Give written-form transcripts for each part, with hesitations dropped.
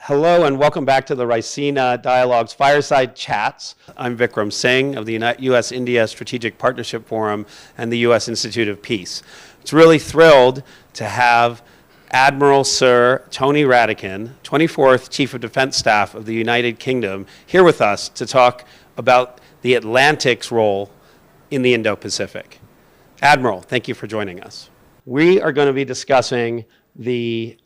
Hello and welcome back to the Raisina Dialogue's Fireside Chats. I'm Vikram Singh of the US-India Strategic Partnership Forum and the US Institute of Peace. It's really thrilled to have Admiral Sir Tony Radakin, 24th Chief of Defense Staff of the United Kingdom, here with us to talk about the Atlantic's role in the Indo-Pacific. Admiral, thank you for joining us. We are going to be discussing the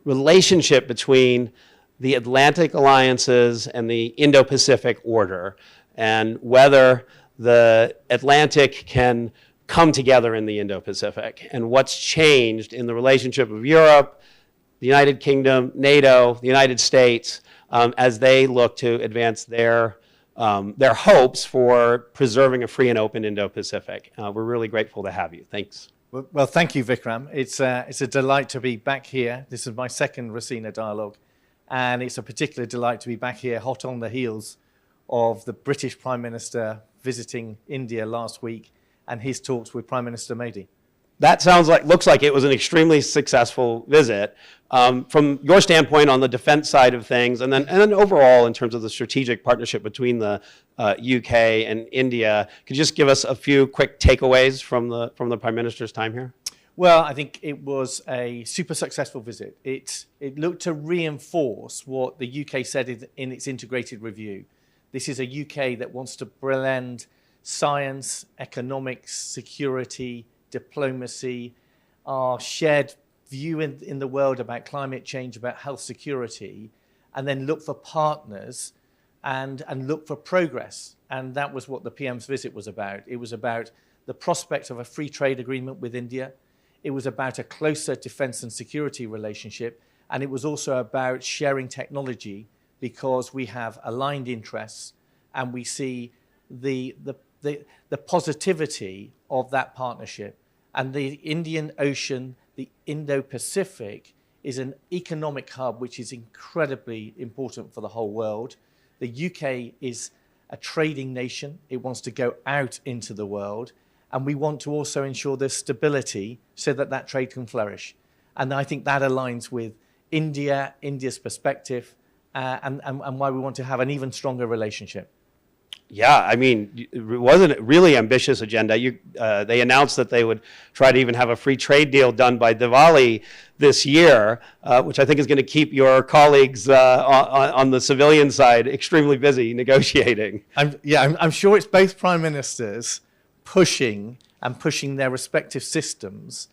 relationship between the Atlantic alliances and the Indo-Pacific order, and whether the Atlantic can come together in the Indo-Pacific, and what's changed in the relationship of Europe, the United Kingdom, NATO, the United States, as they look to advance their hopes for preserving a free and open Indo-Pacific. We're really grateful to have you. Thanks. Well, thank you, Vikram. It's a delight to be back here. This is my second Raisina Dialogue, and it's a particular delight to be back here hot on the heels of the British Prime Minister visiting India last week and his talks with Prime Minister Modi. That looks like it was an extremely successful visit. From your standpoint on the defense side of things, and then overall in terms of the strategic partnership between the UK and India, could you just give us a few quick takeaways from the Prime Minister's time here? Well, I think it was a super successful visit. It looked to reinforce what the UK said in its integrated review. This is a UK that wants to blend science, economics, security, diplomacy, our shared view in the world about climate change, about health security, and then look for partners and look for progress. And that was what the PM's visit was about. It was about the prospect of a free trade agreement with India. It was about a closer defense and security relationship. And it was also about sharing technology, because we have aligned interests and we see the positivity of that partnership. And the Indian Ocean, the Indo-Pacific, is an economic hub which is incredibly important for the whole world. The UK is a trading nation. It wants to go out into the world. And we want to also ensure there's stability so that that trade can flourish. And I think that aligns with India's perspective, and why we want to have an even stronger relationship. Yeah, I mean, it wasn't a really ambitious agenda. They announced that they would try to even have a free trade deal done by Diwali this year, which I think is going to keep your colleagues on the civilian side extremely busy negotiating. I'm sure it's both prime ministers pushing their respective systems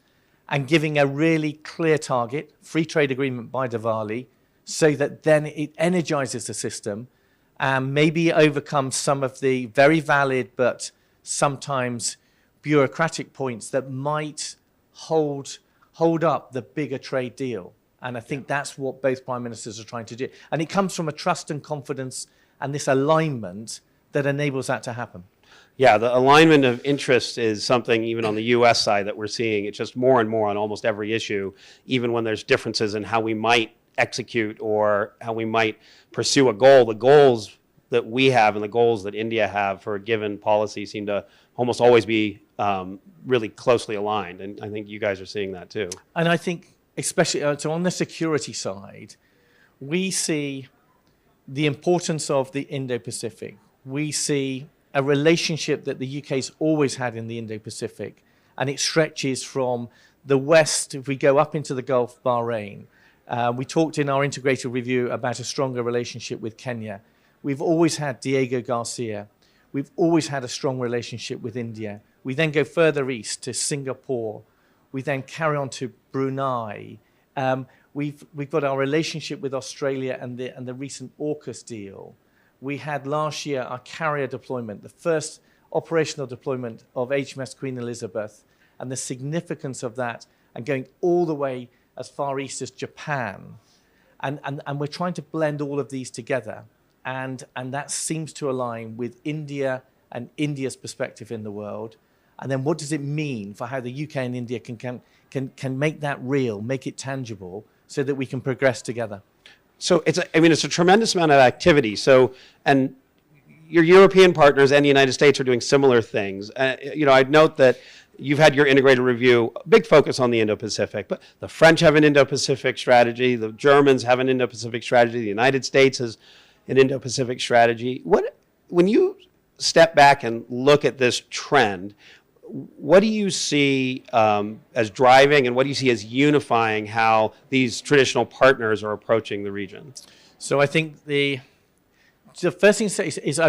and giving a really clear target, free trade agreement by Diwali, so that then it energizes the system and maybe overcomes some of the very valid but sometimes bureaucratic points that might hold up the bigger trade deal. And I think that's what both prime ministers are trying to do. And it comes from a trust and confidence and this alignment that enables that to happen. Yeah, the alignment of interest is something even on the US side that we're seeing. It's just more and more on almost every issue, even when there's differences in how we might execute or how we might pursue a goal. The goals that we have and the goals that India have for a given policy seem to almost always be really closely aligned. And I think you guys are seeing that too. And I think especially so on the security side, we see the importance of the Indo-Pacific. We see a relationship that the UK's always had in the Indo-Pacific, and it stretches from the west. If we go up into the Gulf, Bahrain, we talked in our integrated review about a stronger relationship with Kenya. We've always had Diego Garcia. We've always had a strong relationship with India. We then go further east to Singapore. We then carry on to Brunei. We've got our relationship with Australia and the recent AUKUS deal. We had last year our carrier deployment, the first operational deployment of HMS Queen Elizabeth, and the significance of that, and going all the way as far east as Japan. And we're trying to blend all of these together. And that seems to align with India and India's perspective in the world. And then what does it mean for how the UK and India can make that real, make it tangible, so that we can progress together? So it's a tremendous amount of activity. So, and your European partners and the United States are doing similar things. I'd note that you've had your integrated review, big focus on the Indo-Pacific, but the French have an Indo-Pacific strategy, the Germans have an Indo-Pacific strategy, the United States has an Indo-Pacific strategy. When you step back and look at this trend, what do you see as driving, and what do you see as unifying how these traditional partners are approaching the region? So I think the first thing to say is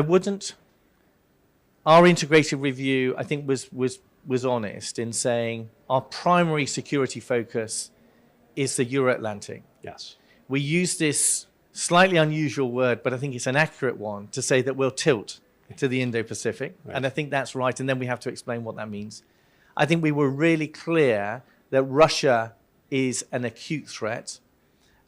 our integrated review, I think, was honest in saying our primary security focus is the Euro-Atlantic. Yes. We use this slightly unusual word, but I think it's an accurate one, to say that we'll tilt to the Indo-Pacific. Right. And I think that's right. And then we have to explain what that means. I think we were really clear that Russia is an acute threat.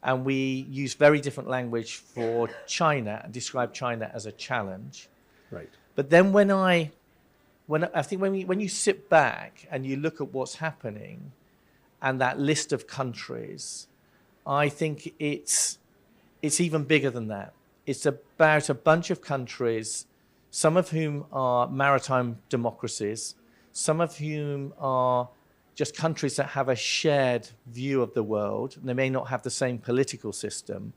And we use very different language for China and describe China as a challenge. Right. But then when you sit back and you look at what's happening and that list of countries, I think it's even bigger than that. It's about a bunch of countries, some of whom are maritime democracies, some of whom are just countries that have a shared view of the world. And they may not have the same political system,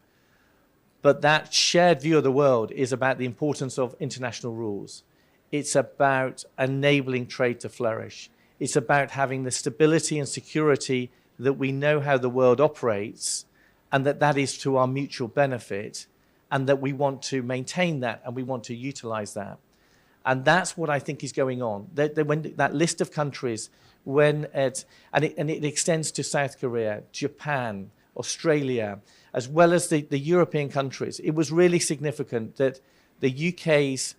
but that shared view of the world is about the importance of international rules. It's about enabling trade to flourish. It's about having the stability and security that we know how the world operates, and that is to our mutual benefit, and that we want to maintain that and we want to utilize that. And that's what I think is going on. When that list of countries, and it extends to South Korea, Japan, Australia, as well as the European countries. It was really significant that the UK's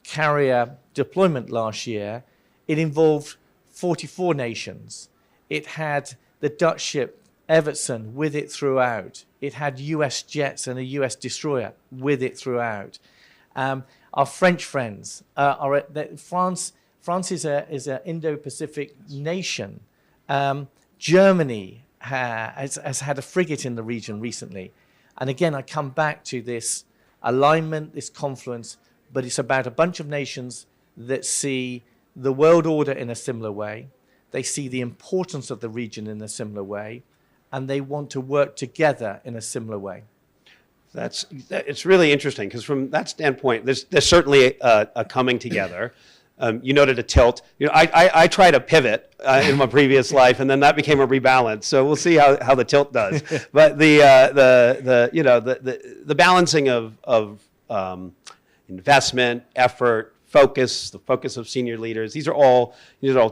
carrier deployment last year, it involved 44 nations. It had the Dutch ship Evertson with it throughout. It had US jets and a US destroyer with it throughout. Our French friends, France is an Indo-Pacific nation. Germany has had a frigate in the region recently. And again, I come back to this alignment, this confluence, but it's about a bunch of nations that see the world order in a similar way. They see the importance of the region in a similar way, and they want to work together in a similar way. It's really interesting, because from that standpoint, there's certainly a coming together. You noted a tilt. I tried a pivot in my previous life, and then that became a rebalance. So we'll see how the tilt does. But the balancing of investment, effort, focus, the focus of senior leaders, these are all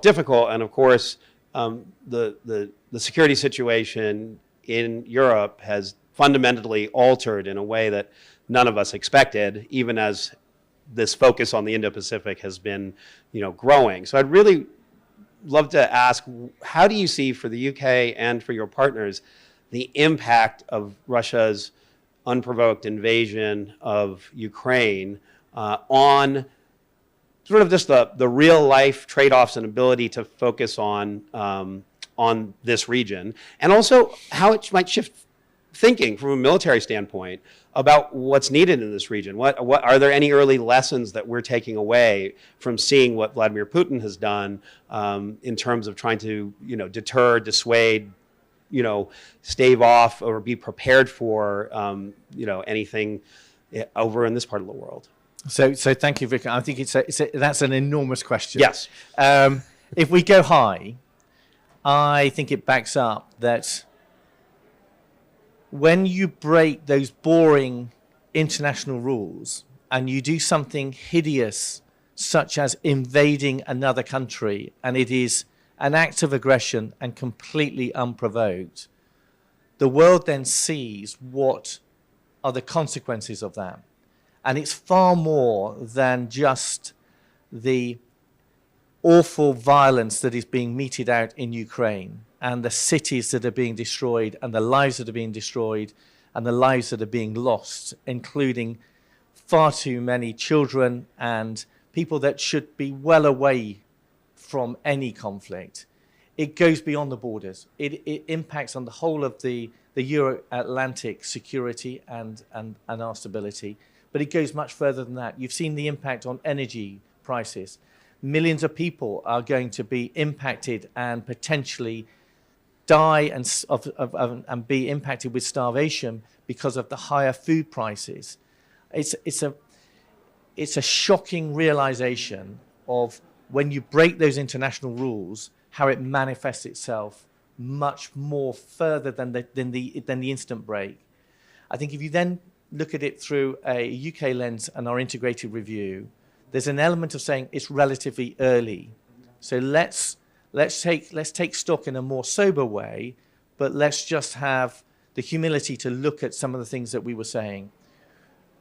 difficult. And of course, the security situation in Europe has fundamentally altered in a way that none of us expected, even as this focus on the Indo-Pacific has been, growing. So I'd really love to ask, how do you see for the UK and for your partners the impact of Russia's unprovoked invasion of Ukraine on sort of just the real life trade-offs and ability to focus on this region, and also how it might shift thinking from a military standpoint about what's needed in this region? What are there any early lessons that we're taking away from seeing what Vladimir Putin has done in terms of trying to, deter, dissuade, stave off, or be prepared for, anything over in this part of the world? So thank you, Vikram. I think that's an enormous question. Yes. If we go high, I think it backs up that when you break those boring international rules and you do something hideous, such as invading another country, and it is an act of aggression and completely unprovoked, the world then sees what are the consequences of that. And it's far more than just the awful violence that is being meted out in Ukraine, and the cities that are being destroyed, and the lives that are being destroyed, and the lives that are being lost, including far too many children and people that should be well away from any conflict. It goes beyond the borders. It impacts on the whole of the Euro-Atlantic security and our stability, but it goes much further than that. You've seen the impact on energy prices. millions of people are going to be impacted and potentially die and be impacted with starvation because of the higher food prices. It's a shocking realization of when you break those international rules, how it manifests itself much more further than the instant break. I think if you then look at it through a UK lens and our integrated review, there's an element of saying it's relatively early. So let's take stock in a more sober way, but let's just have the humility to look at some of the things that we were saying.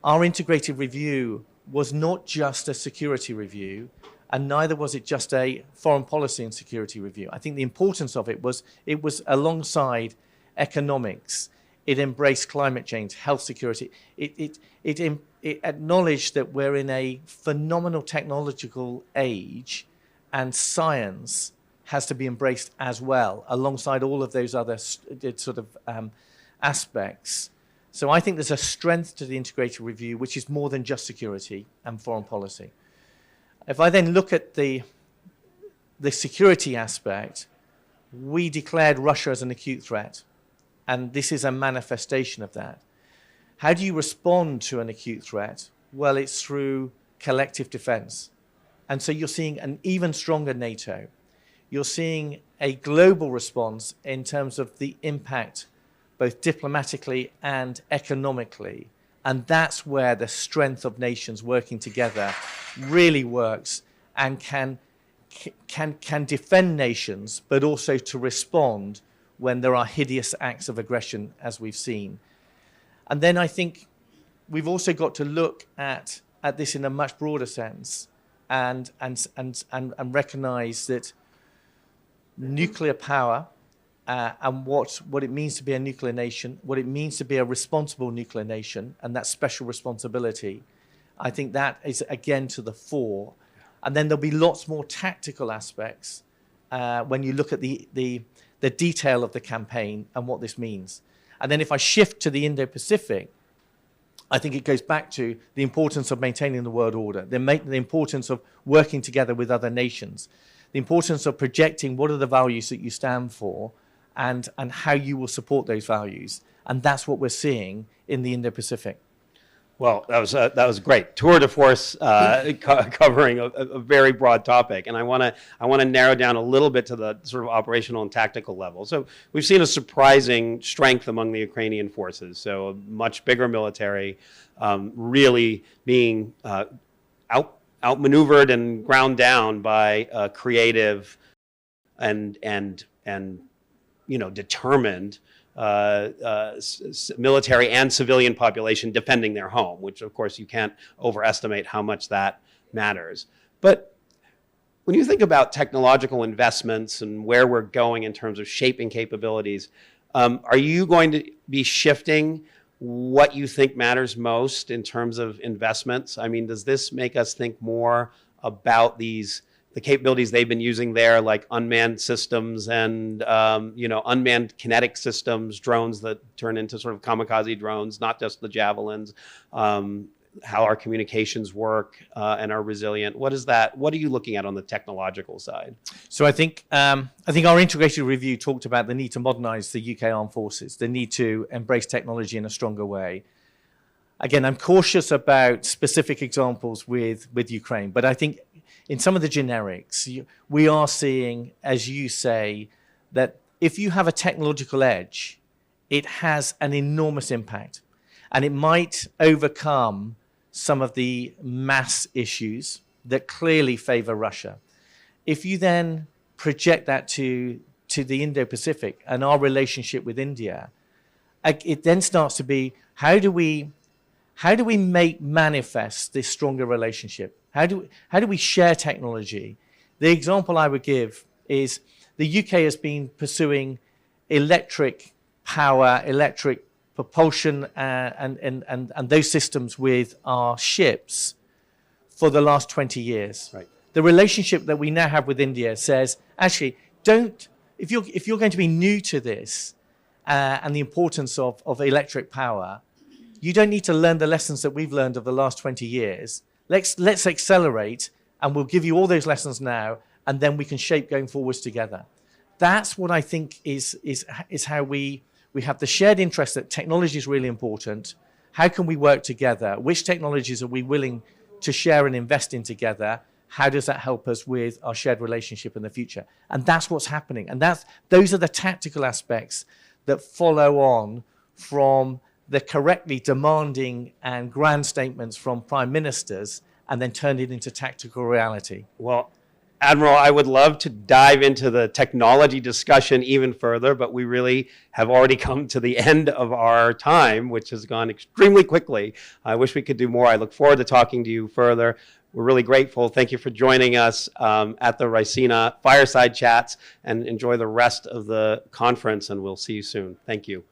Our integrated review was not just a security review, and neither was it just a foreign policy and security review. I think the importance of it was alongside economics. It embraced climate change, health security. It acknowledged that we're in a phenomenal technological age, and science has to be embraced as well, alongside all of those other sort of aspects. So I think there's a strength to the integrated review, which is more than just security and foreign policy. If I then look at the security aspect, we declared Russia as an acute threat, and this is a manifestation of that. How do you respond to an acute threat? Well, it's through collective defense. And so you're seeing an even stronger NATO. You're seeing a global response in terms of the impact, both diplomatically and economically. And that's where the strength of nations working together really works and can defend nations, but also to respond when there are hideous acts of aggression, as we've seen. And then I think we've also got to look at this in a much broader sense and recognize that nuclear power and what it means to be a nuclear nation, what it means to be a responsible nuclear nation, and that special responsibility, I think that is again to the fore. And then there'll be lots more tactical aspects when you look at the detail of the campaign and what this means. And then if I shift to the Indo-Pacific, I think it goes back to the importance of maintaining the world order, the importance of working together with other nations, the importance of projecting what are the values that you stand for and how you will support those values. And that's what we're seeing in the Indo-Pacific. Well, that was great. Tour de force covering a very broad topic, and I want to narrow down a little bit to the sort of operational and tactical level. So we've seen a surprising strength among the Ukrainian forces. So a much bigger military, really being outmaneuvered and ground down by a creative and determined military and civilian population defending their home, which of course you can't overestimate how much that matters. But when you think about technological investments and where we're going in terms of shaping capabilities, are you going to be shifting what you think matters most in terms of investments? I mean, does this make us think more about the capabilities they've been using there, like unmanned systems and unmanned kinetic systems, drones that turn into sort of kamikaze drones, not just the javelins, how our communications work and are resilient? What are you looking at on the technological side? So I think our integrated review talked about the need to modernize the UK armed forces, the need to embrace technology in a stronger way. Again, I'm cautious about specific examples with Ukraine, but I think in some of the generics, we are seeing, as you say, that if you have a technological edge, it has an enormous impact. And it might overcome some of the mass issues that clearly favor Russia. If you then project that to the Indo-Pacific and our relationship with India, it then starts to be, how do we make manifest this stronger relationship? How do we share technology? The example I would give is the UK has been pursuing electric power, electric propulsion, and those systems with our ships for the last 20 years. Right. The relationship that we now have with India says, actually, if you're going to be new to this and the importance of electric power, you don't need to learn the lessons that we've learned of the last 20 years. Let's accelerate and we'll give you all those lessons now, and then we can shape going forwards together. That's what I think is how we have the shared interest that technology is really important. How can we work together? Which technologies are we willing to share and invest in together? How does that help us with our shared relationship in the future? And that's what's happening. And those are the tactical aspects that follow on from the correctly demanding and grand statements from prime ministers and then turn it into tactical reality. Well, Admiral, I would love to dive into the technology discussion even further, but we really have already come to the end of our time, which has gone extremely quickly. I wish we could do more. I look forward to talking to you further. We're really grateful. Thank you for joining us at the Raisina Fireside Chats, and enjoy the rest of the conference, and we'll see you soon. Thank you.